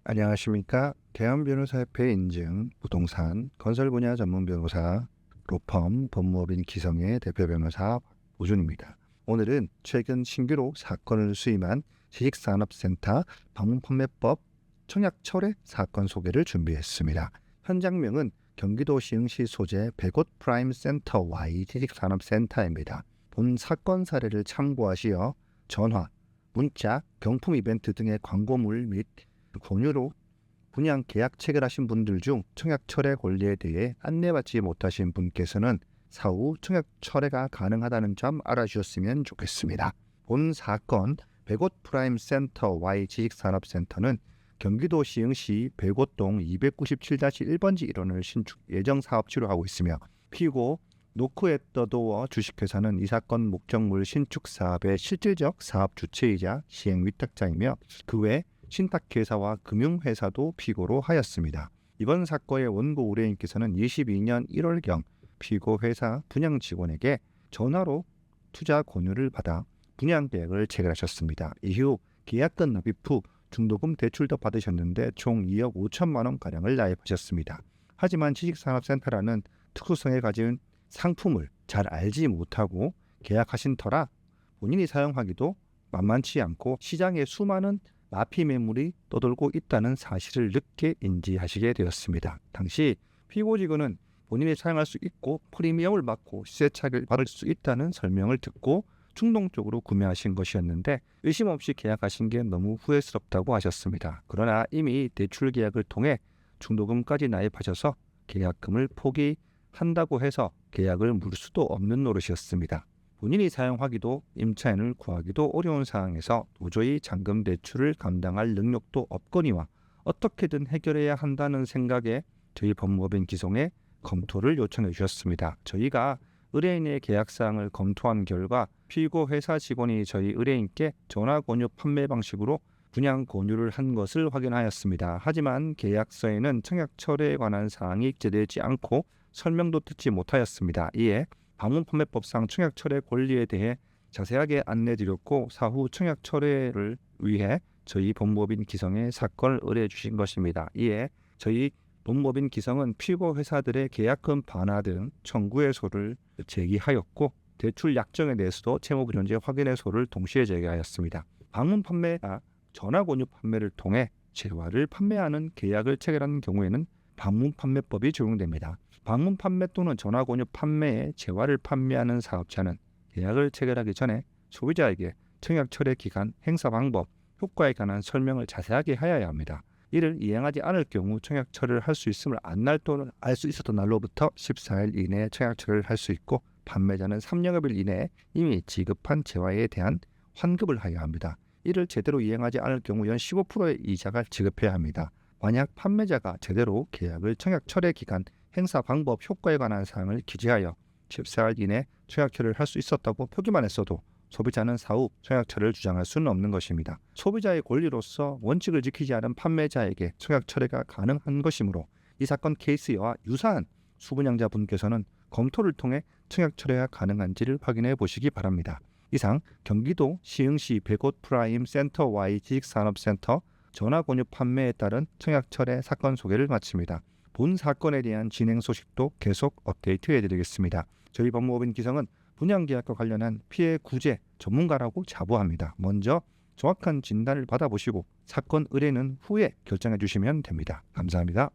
안녕하십니까. 대한변호사협회 인증 부동산 건설 분야 전문 변호사 로펌 법무법인 기성의 대표 변호사 오준입니다. 오늘은 최근 신규로 사건을 수임한 지식산업센터 방문판매법 청약철회 사건 소개를 준비했습니다. 현장명은 경기도 시흥시 소재 100곳 프라임센터 Y 지식산업센터입니다. 본 사건 사례를 참고하시어 전화, 문자, 경품 이벤트 등의 광고물 및 공유로 분양 계약 체결하신 분들 중 청약 철회 권리에 대해 안내받지 못하신 분께서는 사후 청약 철회가 가능하다는 점 알아주셨으면 좋겠습니다. 본 사건 100곳 프라임센터 Y 지식산업센터는 경기도 시흥시 100곳동 297-1번지 1원을 신축 예정 사업지로 하고 있으며 피고 노크앳더도어 주식회사는 이 사건 목적물 신축 사업의 실질적 사업 주체이자 시행 위탁자이며 그 외 신탁회사와 금융회사도 피고로 하였습니다. 이번 사건의 원고 의뢰인께서는 22년 1월경 피고 회사 분양 직원에게 전화로 투자 권유를 받아 분양 계약을 체결하셨습니다. 이후 계약금 납입 후 중도금 대출도 받으셨는데 총 2억 5천만 원가량을 납입하셨습니다. 하지만 지식산업센터라는 특수성을 가진 상품을 잘 알지 못하고 계약하신 터라 본인이 사용하기도 만만치 않고 시장에 수많은 마피 매물이 떠돌고 있다는 사실을 늦게 인지하시게 되었습니다. 당시 피고 직원은 본인이 사용할 수 있고 프리미엄을 받고 시세 차익을 받을 수 있다는 설명을 듣고 충동적으로 구매하신 것이었는데 의심 없이 계약하신 게 너무 후회스럽다고 하셨습니다. 그러나 이미 대출 계약을 통해 중도금까지 납입하셔서 계약금을 포기한다고 해서 계약을 물 수도 없는 노릇이었습니다. 본인이 사용하기도 임차인을 구하기도 어려운 상황에서 도저히 잔금 대출을 감당할 능력도 없거니와 어떻게든 해결해야 한다는 생각에 저희 법무법인 기성에 검토를 요청해 주셨습니다. 저희가 의뢰인의 계약사항을 검토한 결과 피고 회사 직원이 저희 의뢰인께 전화 권유 판매 방식으로 분양 권유를 한 것을 확인하였습니다. 하지만 계약서에는 청약 철회에 관한 사항이 기재되지 않고 설명도 듣지 못하였습니다. 이에 방문판매법상 청약 철회 권리에 대해 자세하게 안내드렸고 사후 청약 철회를 위해 저희 법무법인 기성에 사건을 의뢰해 주신 것입니다. 이에 저희 법무법인 기성은 피고 회사들의 계약금 반환 등 청구해소를 제기하였고 대출 약정에 대해서도 채무불연재 확인해소를 동시에 제기하였습니다. 방문판매나 전화권유 판매를 통해 재화를 판매하는 계약을 체결하는 경우에는 방문판매법이 적용됩니다. 방문판매 또는 전화권유 판매에 재화를 판매하는 사업자는 계약을 체결하기 전에 소비자에게 청약 철회 기간, 행사 방법, 효과에 관한 설명을 자세하게 하여야 합니다. 이를 이행하지 않을 경우 청약 철회를 할 수 있음을 안날 또는 알 수 있었던 날로부터 14일 이내에 청약 철회를 할 수 있고 판매자는 3영업일 이내에 이미 지급한 재화에 대한 환급을 하여야 합니다. 이를 제대로 이행하지 않을 경우 연 15%의 이자가 지급해야 합니다. 만약 판매자가 제대로 계약을 청약 철회 기간, 행사 방법, 효과에 관한 사항을 기재하여 14일 이내 청약 철회를 할 수 있었다고 표기만 했어도 소비자는 사후 청약 철회를 주장할 수는 없는 것입니다. 소비자의 권리로서 원칙을 지키지 않은 판매자에게 청약 철회가 가능한 것이므로 이 사건 케이스와 유사한 수분양자 분께서는 검토를 통해 청약 철회가 가능한지를 확인해 보시기 바랍니다. 이상 경기도 시흥시 100곳 프라임 센터 Y 지식산업센터 전화권유 판매에 따른 청약 철회 사건 소개를 마칩니다. 본 사건에 대한 진행 소식도 계속 업데이트해 드리겠습니다. 저희 법무법인 기성은 분양계약과 관련한 피해 구제 전문가라고 자부합니다. 먼저 정확한 진단을 받아보시고 사건 의뢰는 후에 결정해 주시면 됩니다. 감사합니다.